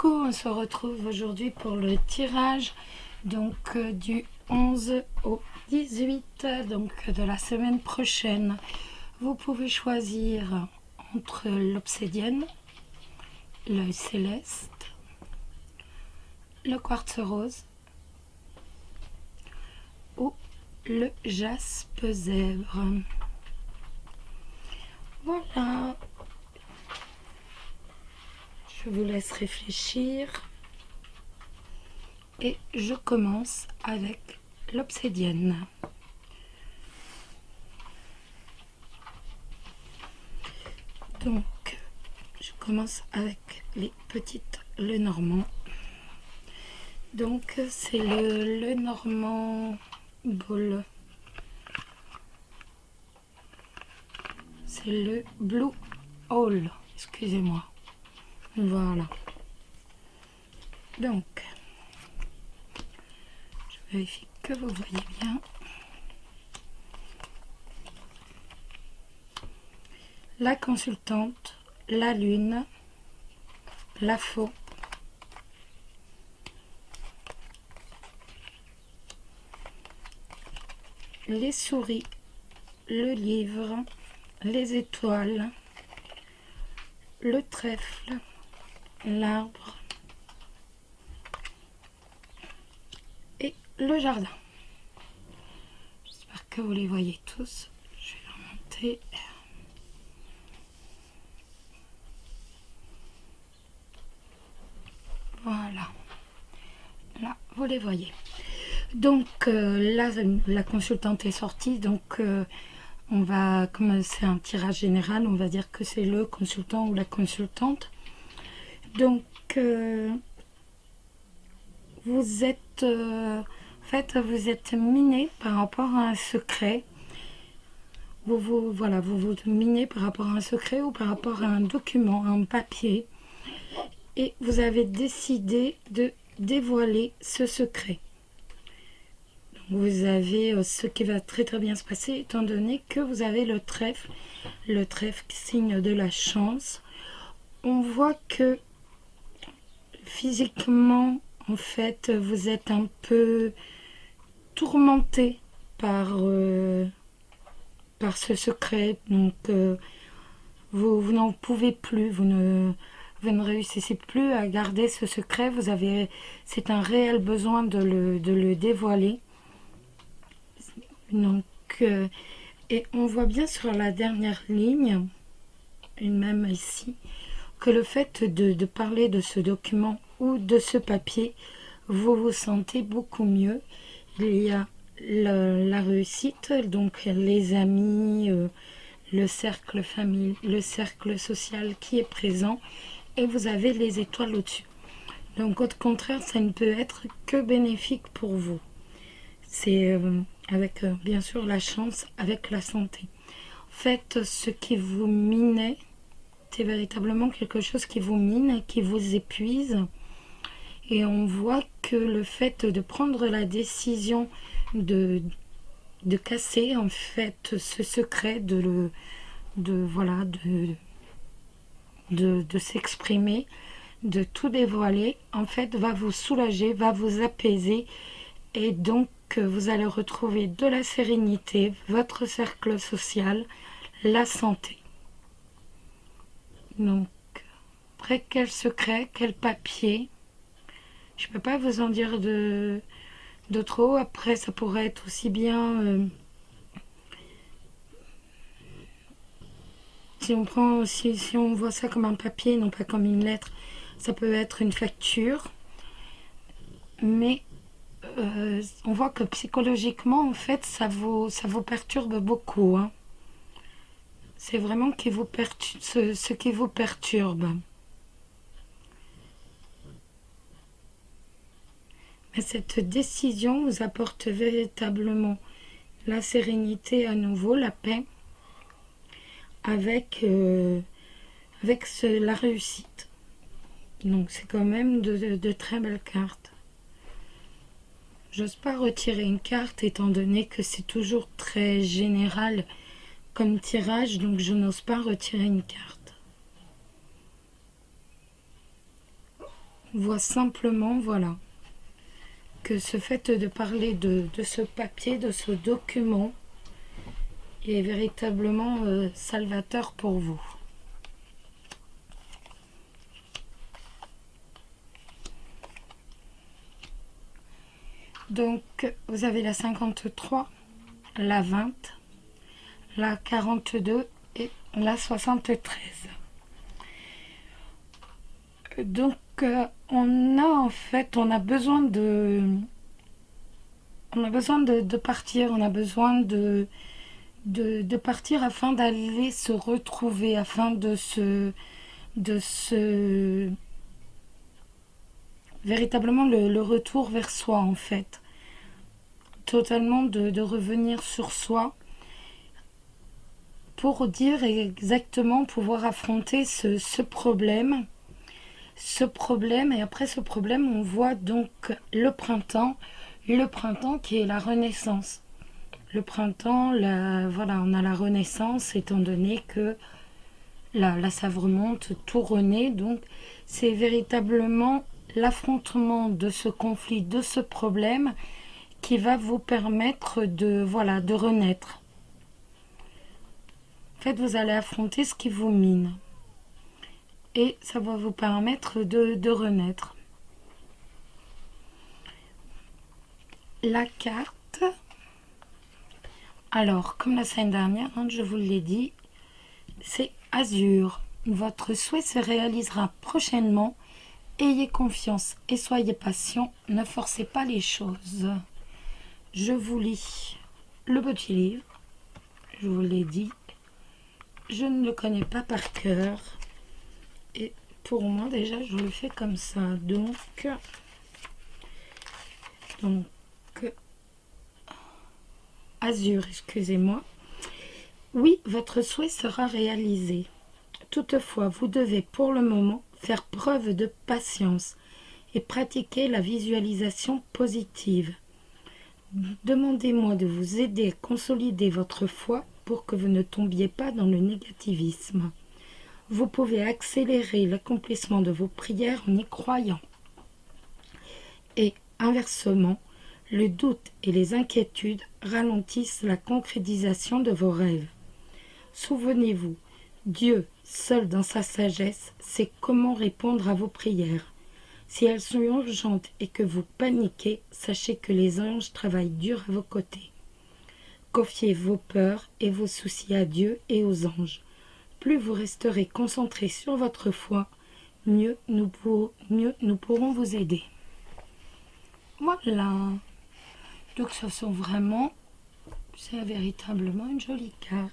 Coucou, on se retrouve aujourd'hui pour le tirage du 11 au 18 de la semaine prochaine. Vous pouvez choisir entre l'obsidienne, l'œil céleste, le quartz rose ou le jaspe zèbre. Voilà. Je vous laisse réfléchir et je commence avec l'obsidienne. Donc, je commence avec les petites Lenormand. Donc, c'est le Lenormand Ball. C'est le Blue Hole, excusez-moi. Voilà. Donc, je vérifie que vous voyez bien. La consultante, la lune, la faux, les souris, le livre, les étoiles, le trèfle, l'arbre et le jardin. J'espère que vous les voyez tous. Je vais remonter. Voilà. Là, vous les voyez. Donc là, la consultante est sortie. Donc on va, comme c'est un tirage général, on va dire que c'est le consultant ou la consultante. Donc vous êtes en fait vous êtes miné par rapport à un secret. Vous minez par rapport à un secret ou par rapport à un document, un papier, et vous avez décidé de dévoiler ce secret. Donc vous avez ce qui va très très bien se passer étant donné que vous avez le trèfle signe de la chance. On voit que physiquement, en fait, vous êtes un peu tourmenté par ce secret. Donc, vous n'en pouvez plus. Vous ne réussissez plus à garder ce secret. C'est un réel besoin de le dévoiler. Donc, et on voit bien sur la dernière ligne, et même ici, que le fait de parler de ce document ou de ce papier, vous vous sentez beaucoup mieux. Il y a la réussite, donc les amis, le cercle famille, le cercle social qui est présent, et vous avez les étoiles au-dessus. Donc au contraire, ça ne peut être que bénéfique pour vous. C'est avec bien sûr la chance, avec la santé. En fait, ce qui vous minait, c'est véritablement quelque chose qui vous mine, qui vous épuise. Et on voit que le fait de prendre la décision de casser en fait ce secret, de s'exprimer, de tout dévoiler, en fait va vous soulager, va vous apaiser, et donc vous allez retrouver de la sérénité, votre cercle social, la santé. Donc, après, quel secret, quel papier, je ne peux pas vous en dire de trop. Après, ça pourrait être aussi bien, si on voit ça comme un papier, non pas comme une lettre, ça peut être une facture. Mais on voit que psychologiquement, en fait, ça vous perturbe beaucoup, hein. C'est vraiment ce qui vous perturbe. Mais cette décision vous apporte véritablement la sérénité à nouveau, la paix, avec la réussite. Donc c'est quand même de très belles cartes. J'ose pas retirer une carte étant donné que c'est toujours très général comme tirage, donc je n'ose pas retirer une carte. On voit simplement, voilà, que ce fait de parler de ce papier, de ce document, est véritablement salvateur pour vous. Donc, vous avez la 53, la 20, la 42 et la 73. Donc, on a besoin de partir, on a besoin de partir afin d'aller se retrouver, afin de se véritablement le retour vers soi en fait, totalement de revenir sur soi pour dire exactement pouvoir affronter ce problème, et après ce problème on voit donc le printemps qui est la renaissance. Le printemps, voilà, on a la renaissance étant donné que la sève remonte, tout renaît, donc c'est véritablement l'affrontement de ce conflit, de ce problème qui va vous permettre de renaître. En fait, vous allez affronter ce qui vous mine et ça va vous permettre de renaître. La carte, alors comme la semaine dernière, je vous l'ai dit, c'est Azur. Votre souhait se réalisera prochainement. Ayez confiance et soyez patient, ne forcez pas les choses. Je vous lis le petit livre, je vous l'ai dit, je ne le connais pas par cœur. Et pour moi déjà je le fais comme ça. Donc Azur, excusez-moi. Oui, votre souhait sera réalisé. Toutefois, vous devez pour le moment faire preuve de patience et pratiquer la visualisation positive. Demandez-moi de vous aider à consolider votre foi pour que vous ne tombiez pas dans le négativisme. Vous pouvez accélérer l'accomplissement de vos prières en y croyant. Et inversement, le doute et les inquiétudes ralentissent la concrétisation de vos rêves. Souvenez-vous, Dieu, seul dans sa sagesse, sait comment répondre à vos prières. Si elles sont urgentes et que vous paniquez, sachez que les anges travaillent dur à vos côtés. Confiez vos peurs et vos soucis à Dieu et aux anges. Plus vous resterez concentré sur votre foi, mieux nous pourrons vous aider. Voilà. Donc ce sont vraiment, c'est véritablement une jolie carte.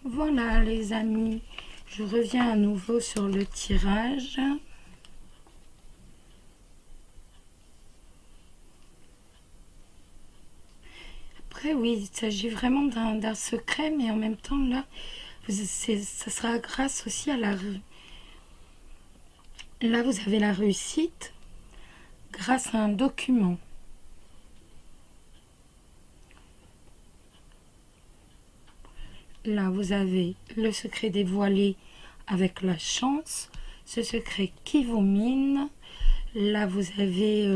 Voilà les amis, je reviens à nouveau sur le tirage. Après oui, il s'agit vraiment d'un secret, mais en même temps là, ça sera grâce aussi à la... Là vous avez la réussite grâce à un document. Là, vous avez le secret dévoilé avec la chance, ce secret qui vous mine. Là, vous avez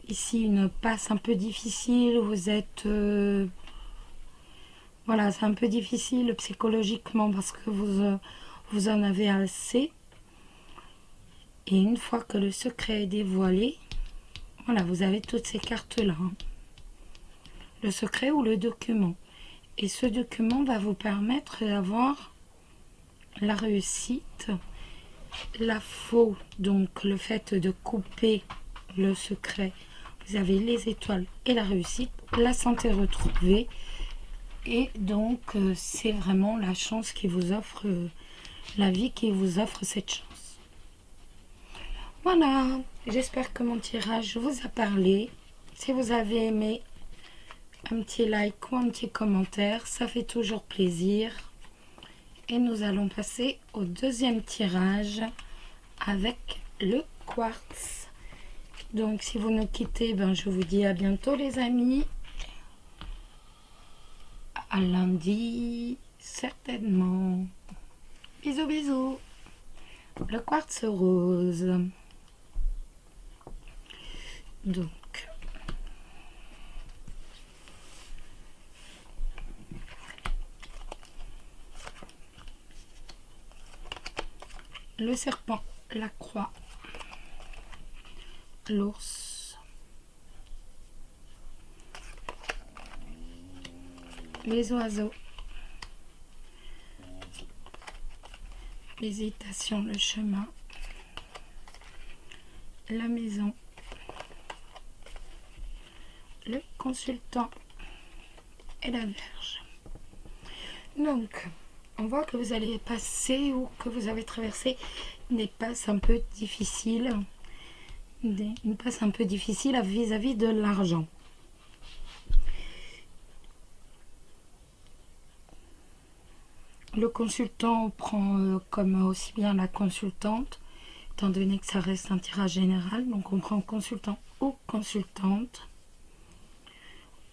ici une passe un peu difficile. Vous êtes... voilà, c'est un peu difficile psychologiquement parce que vous en avez assez. Et une fois que le secret est dévoilé, voilà, vous avez toutes ces cartes-là. Le secret ou le document. Et ce document va vous permettre d'avoir la réussite, la faux, donc le fait de couper le secret. Vous avez les étoiles et la réussite, la santé retrouvée. Et donc, c'est vraiment la chance qui vous offre, la vie qui vous offre cette chance. Voilà, j'espère que mon tirage vous a parlé. Si vous avez aimé, un petit like ou un petit commentaire, ça fait toujours plaisir. Et nous allons passer au deuxième tirage avec le quartz. Donc si vous nous quittez, je vous dis à bientôt les amis. À lundi, certainement. Bisous bisous. le quartz rose. Donc, le serpent, la croix, l'ours, les oiseaux, l'hésitation, le chemin, la maison, le consultant et la Vierge. Donc, on voit que vous allez passer ou que vous avez traversé des passes un peu difficiles, une passe un peu difficile vis-à-vis de l'argent. Le consultant prend comme aussi bien la consultante, étant donné que ça reste un tirage général, donc on prend consultant ou consultante.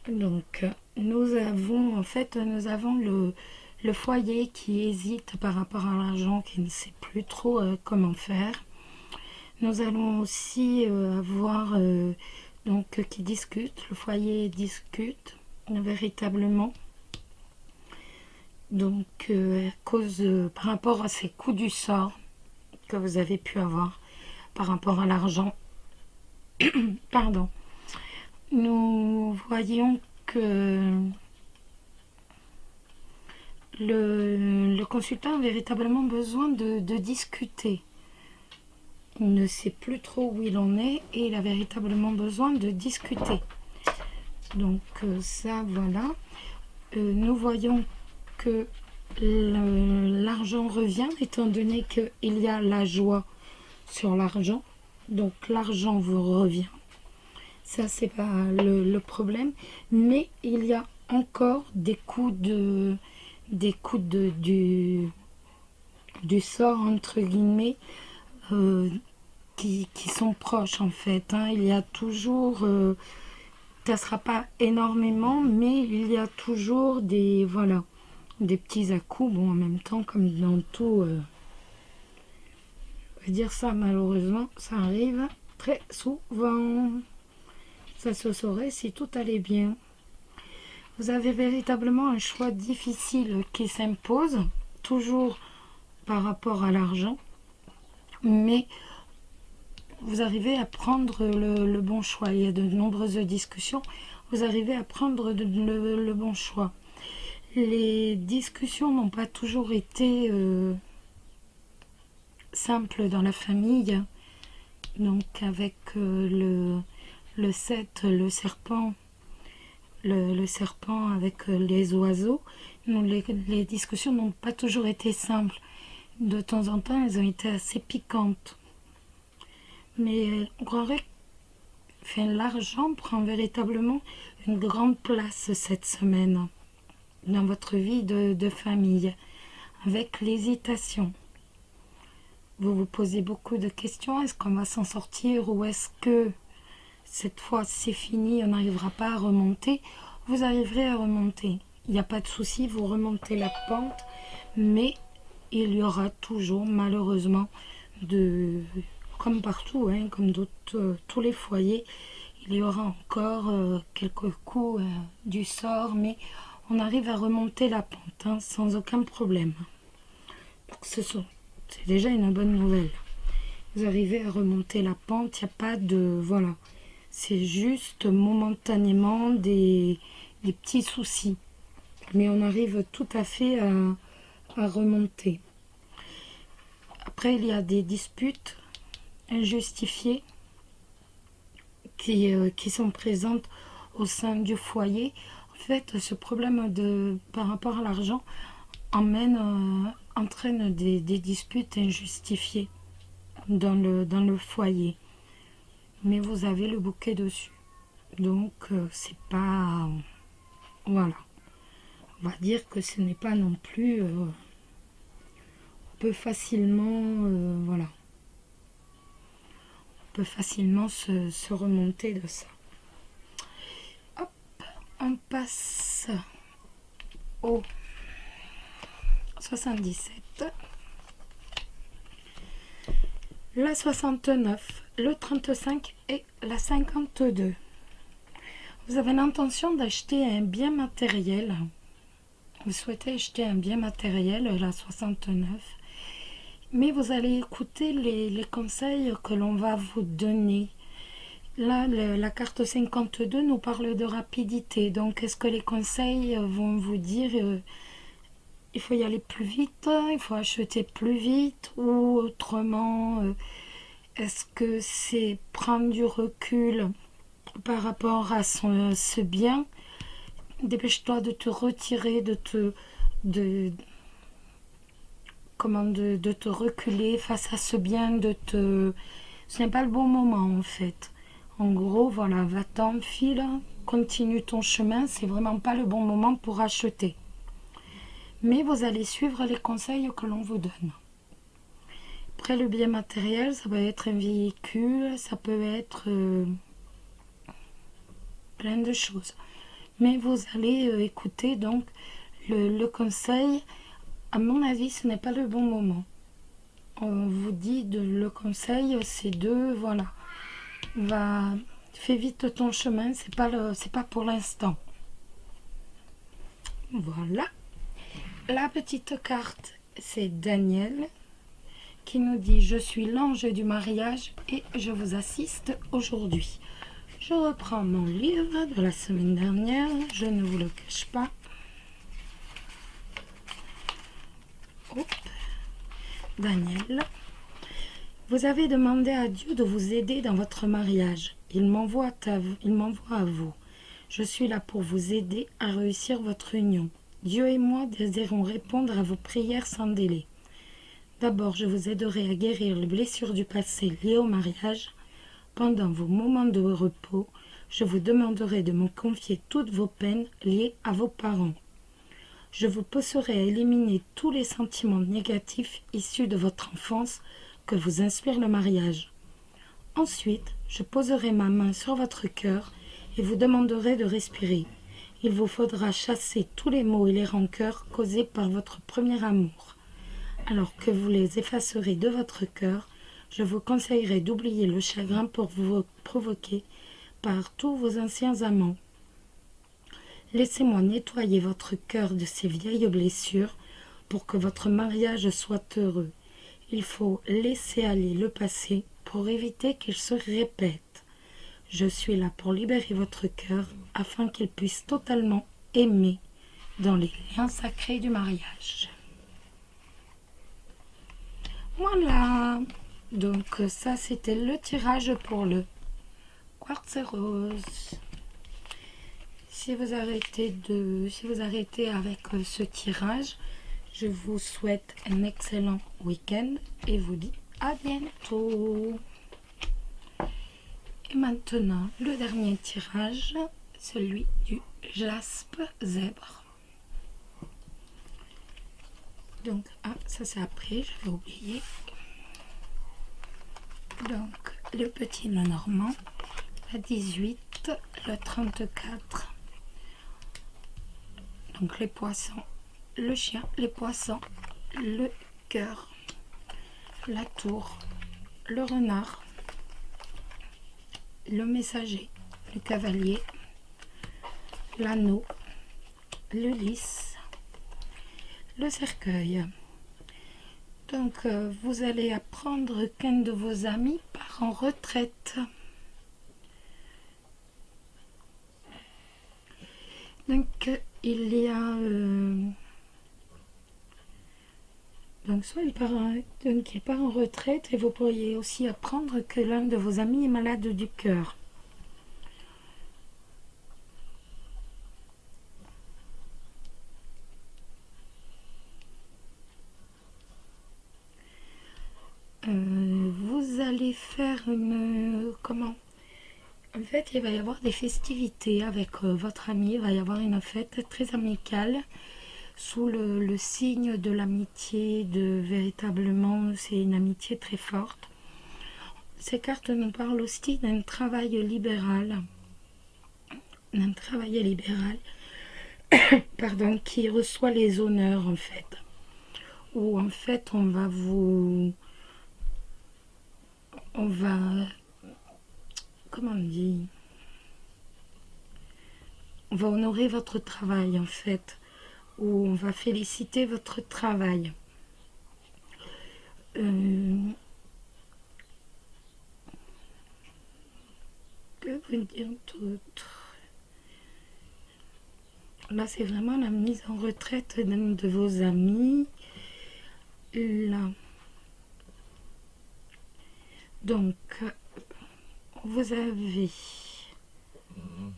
Donc nous avons le foyer qui hésite par rapport à l'argent, qui ne sait plus trop comment faire. Nous allons aussi avoir donc qui discute, le foyer discute véritablement. Donc à cause par rapport à ces coups du sort que vous avez pu avoir par rapport à l'argent, pardon, nous voyons que le consultant a véritablement besoin de discuter. Il ne sait plus trop où il en est et il a véritablement besoin de discuter. Donc ça, voilà. Nous voyons que l'argent revient, étant donné qu'il y a la joie sur l'argent. Donc l'argent vous revient. Ça, c'est pas le problème. Mais il y a encore des coups du sort, entre guillemets, qui sont proches, en fait. Hein. Il y a toujours... ça ne sera pas énormément, mais il y a toujours des... Voilà, des petits à-coups. Bon, en même temps, comme dans tout... on va dire ça, malheureusement, ça arrive très souvent. Ça se saurait si tout allait bien. Vous avez véritablement un choix difficile qui s'impose, toujours par rapport à l'argent, mais vous arrivez à prendre le bon choix. Il y a de nombreuses discussions, vous arrivez à prendre le bon choix. Les discussions n'ont pas toujours été simples dans la famille, donc avec le 7, le serpent, le serpent avec les oiseaux. Les discussions n'ont pas toujours été simples. De temps en temps, elles ont été assez piquantes. Mais on croirait que l'argent prend véritablement une grande place cette semaine dans votre vie de famille, avec l'hésitation. Vous vous posez beaucoup de questions. Est-ce qu'on va s'en sortir ou est-ce que cette fois c'est fini, on n'arrivera pas à remonter? Vous arriverez à remonter. Il n'y a pas de souci, vous remontez la pente, mais il y aura toujours malheureusement comme partout, hein, comme tous les foyers, il y aura encore quelques coups du sort, mais on arrive à remonter la pente hein, sans aucun problème. Donc c'est déjà une bonne nouvelle. Vous arrivez à remonter la pente, il n'y a pas de... Voilà. C'est juste momentanément des petits soucis. Mais on arrive tout à fait à remonter. Après, il y a des disputes injustifiées qui sont présentes au sein du foyer. En fait, ce problème par rapport à l'argent entraîne des disputes injustifiées dans le foyer. Mais vous avez le bouquet dessus. Donc, c'est pas... voilà. On va dire que ce n'est pas non plus... on peut facilement... voilà. On peut facilement se remonter de ça. Hop, on passe au 77. la 69, le 35 et la 52. Vous avez l'intention d'acheter un bien matériel. Vous souhaitez acheter un bien matériel, la 69. Mais vous allez écouter les conseils que l'on va vous donner. Là, la carte 52 nous parle de rapidité. Donc, est-ce que les conseils vont vous dire il faut y aller plus vite, il faut acheter plus vite, ou autrement, est-ce que c'est prendre du recul par rapport à ce bien? Dépêche-toi de te retirer, de te reculer face à ce bien, ce n'est pas le bon moment en fait. En gros, voilà, va-t'en, file, continue ton chemin, c'est vraiment pas le bon moment pour acheter. Mais vous allez suivre les conseils que l'on vous donne. Après, le bien matériel, ça peut être un véhicule, ça peut être plein de choses. Mais vous allez écouter donc le conseil. À mon avis, ce n'est pas le bon moment. On vous dit le conseil, c'est voilà, fais vite ton chemin, c'est pas pour l'instant. Voilà. La petite carte, c'est Daniel qui nous dit: je suis l'ange du mariage et je vous assiste aujourd'hui. Je reprends mon livre de la semaine dernière, je ne vous le cache pas. Hop. Daniel, vous avez demandé à Dieu de vous aider dans votre mariage. Il m'envoie à vous. Je suis là pour vous aider à réussir votre union. Dieu et moi désirons répondre à vos prières sans délai. D'abord, je vous aiderai à guérir les blessures du passé liées au mariage. Pendant vos moments de repos, je vous demanderai de me confier toutes vos peines liées à vos parents. Je vous pousserai à éliminer tous les sentiments négatifs issus de votre enfance que vous inspire le mariage. Ensuite, je poserai ma main sur votre cœur et vous demanderai de respirer. Il vous faudra chasser tous les maux et les rancœurs causés par votre premier amour. Alors que vous les effacerez de votre cœur, je vous conseillerais d'oublier le chagrin pour vous provoquer par tous vos anciens amants. Laissez-moi nettoyer votre cœur de ces vieilles blessures pour que votre mariage soit heureux. Il faut laisser aller le passé pour éviter qu'il se répète. Je suis là pour libérer votre cœur afin qu'il puisse totalement aimer dans les liens sacrés du mariage. Voilà. Donc ça, c'était le tirage pour le quartz rose. Si vous arrêtez avec ce tirage, je vous souhaite un excellent week-end et vous dis à bientôt. Et maintenant, le dernier tirage, celui du jaspe zèbre. Donc, ça c'est après, j'avais oublié. Donc, le petit Lenormand, la 18, le 34. Donc, les poissons, le chien, les poissons, le cœur, la tour, le renard, le messager, le cavalier, l'anneau, le lys, le cercueil. Donc, vous allez apprendre qu'un de vos amis part en retraite. Donc, il y a... donc, soit il part en retraite et vous pourriez aussi apprendre que l'un de vos amis est malade du cœur. Vous allez faire en fait, il va y avoir des festivités avec votre ami. Il va y avoir une fête très amicale sous le signe de l'amitié. Véritablement, c'est une amitié très forte. Ces cartes nous parlent aussi d'un travail libéral. Pardon, qui reçoit les honneurs en fait. Où en fait, on va vous on va, comment on dit, on va honorer votre travail en fait, ou on va féliciter votre travail. Que vous dire d'autre? Là, c'est vraiment la mise en retraite d'un de vos amis. Là. Donc, vous avez... En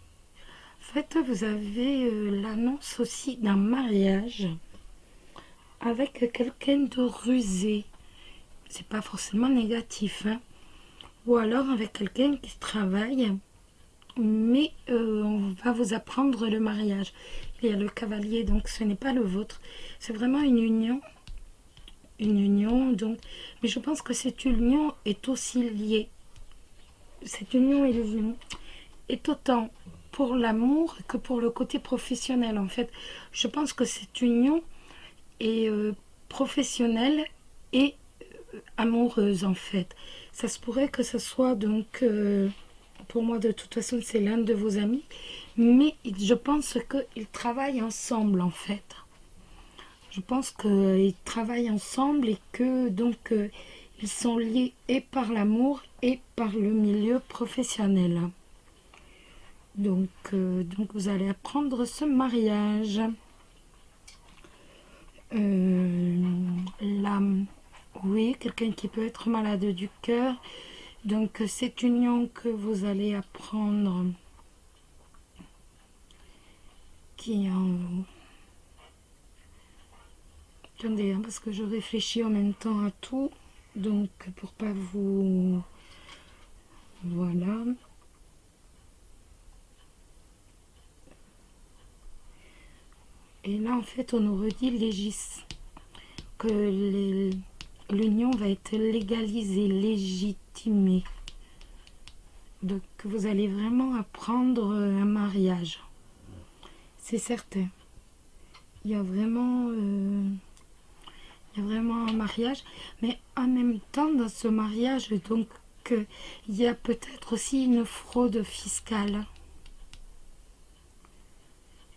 fait, vous avez l'annonce aussi d'un mariage avec quelqu'un de rusé. C'est pas forcément négatif, hein. Ou alors avec quelqu'un qui travaille, mais on va vous apprendre le mariage. Il y a le cavalier, donc ce n'est pas le vôtre. C'est vraiment une union. Une union, donc. Mais je pense que cette union est aussi liée. Cette union est autant pour l'amour que pour le côté professionnel, en fait. Je pense que cette union est professionnelle et amoureuse, en fait. Ça se pourrait que ce soit donc... pour moi, de toute façon, c'est l'un de vos amis. Mais je pense qu'ils travaillent ensemble, en fait. Je pense qu'ils travaillent ensemble et que donc ils sont liés et par l'amour et par le milieu professionnel. Donc vous allez apprendre ce mariage. L'âme, oui, quelqu'un qui peut être malade du cœur. Donc cette union que vous allez apprendre qui est en vous. Attendez, hein, parce que je réfléchis en même temps à tout. Donc pour pas vous... Voilà. Et là en fait on nous redit que l'union va être légalisée, légitimée. Donc vous allez vraiment apprendre un mariage. C'est certain. Il y a vraiment un mariage, mais en même temps dans ce mariage, donc il y a peut-être aussi une fraude fiscale.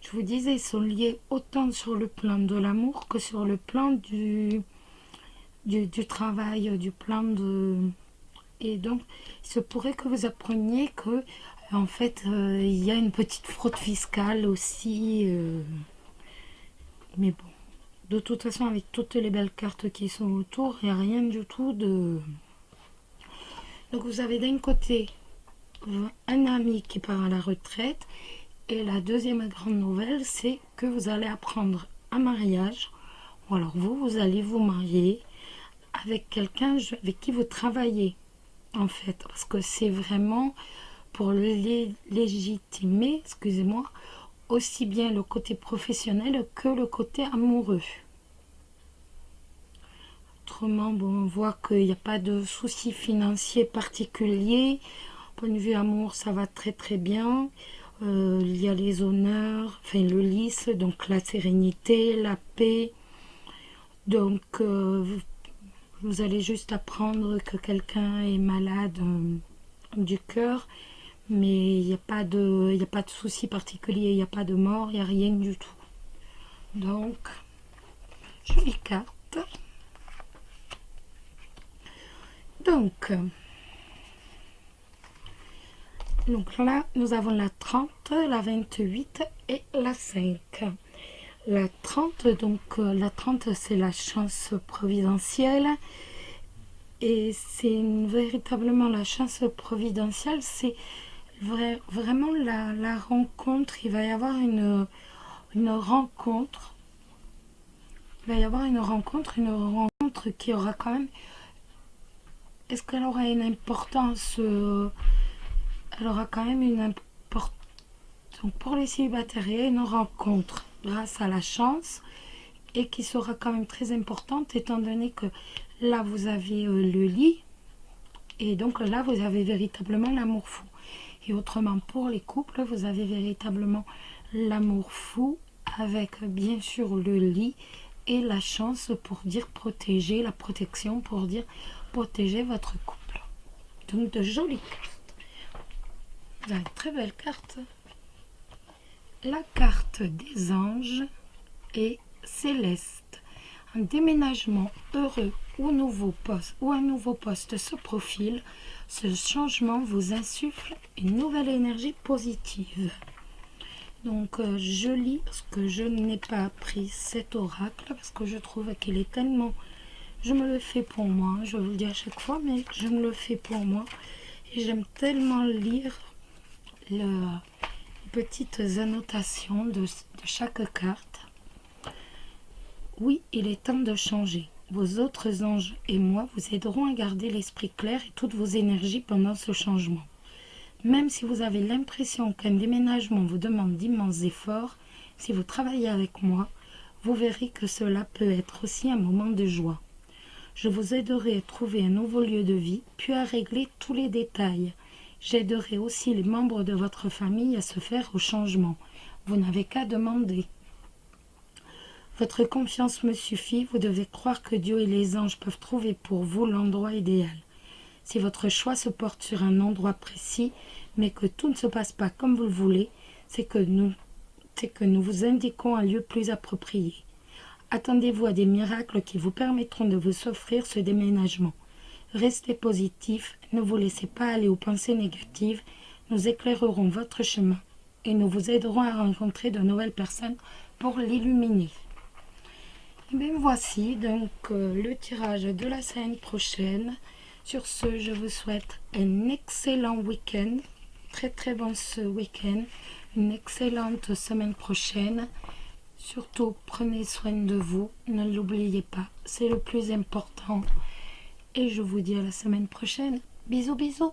Je vous disais, ils sont liés autant sur le plan de l'amour que sur le plan du travail, du plan de... Et donc, il se pourrait que vous appreniez que, en fait, il y a une petite fraude fiscale aussi. Mais bon, de toute façon, avec toutes les belles cartes qui sont autour, il n'y a rien du tout de... Donc, vous avez d'un côté un ami qui part à la retraite. Et la deuxième grande nouvelle, c'est que vous allez apprendre un mariage. Ou alors vous allez vous marier avec quelqu'un avec qui vous travaillez, en fait. Parce que c'est vraiment pour le légitimer, excusez-moi, aussi bien le côté professionnel que le côté amoureux. Autrement, bon, on voit qu'il n'y a pas de soucis financiers particuliers. Point de vue amour, ça va très très bien. Il y a les honneurs, enfin le lys, donc la sérénité, la paix. Donc vous allez juste apprendre que quelqu'un est malade du cœur, mais il n'y a pas de souci particulier, il n'y a pas de mort, il n'y a rien du tout. Donc, jolie carte. Donc là, nous avons la 30, la 28 et la 5. La 30, donc la 30, c'est la chance providentielle. Et c'est véritablement la chance providentielle, c'est vraiment la rencontre. Il va y avoir une rencontre. Il va y avoir une rencontre qui aura quand même... Est-ce qu'elle aura une importance elle aura quand même une importance. Donc pour les célibataires, il y a une rencontre grâce à la chance et qui sera quand même très importante étant donné que là vous avez le lit et donc là vous avez véritablement l'amour fou. Et autrement pour les couples, vous avez véritablement l'amour fou avec bien sûr le lit et la chance pour dire protéger, la protection pour dire protéger votre couple. Donc de jolies cartes. Vous avez une très belle carte. La carte des anges est céleste. Un déménagement heureux ou un nouveau poste se profile. Ce changement vous insuffle une nouvelle énergie positive. Donc je lis parce que je n'ai pas appris cet oracle parce que je trouve qu'il est tellement... Je me le fais pour moi, je vous le dis à chaque fois, mais je me le fais pour moi. Et j'aime tellement lire les petites annotations de chaque carte. Oui, il est temps de changer. Vos autres anges et moi vous aiderons à garder l'esprit clair et toutes vos énergies pendant ce changement. Même si vous avez l'impression qu'un déménagement vous demande d'immenses efforts, si vous travaillez avec moi, vous verrez que cela peut être aussi un moment de joie. Je vous aiderai à trouver un nouveau lieu de vie, puis à régler tous les détails. J'aiderai aussi les membres de votre famille à se faire au changement. Vous n'avez qu'à demander. Votre confiance me suffit, vous devez croire que Dieu et les anges peuvent trouver pour vous l'endroit idéal. Si votre choix se porte sur un endroit précis, mais que tout ne se passe pas comme vous le voulez, c'est que nous vous indiquons un lieu plus approprié. Attendez-vous à des miracles qui vous permettront de vous offrir ce déménagement. Restez positif, ne vous laissez pas aller aux pensées négatives, nous éclairerons votre chemin et nous vous aiderons à rencontrer de nouvelles personnes pour l'illuminer. Et bien voici donc le tirage de la semaine prochaine. Sur ce, je vous souhaite un excellent week-end, très bon ce week-end, une excellente semaine prochaine. Surtout, prenez soin de vous, ne l'oubliez pas, c'est le plus important. Et je vous dis à la semaine prochaine. Bisous, bisous.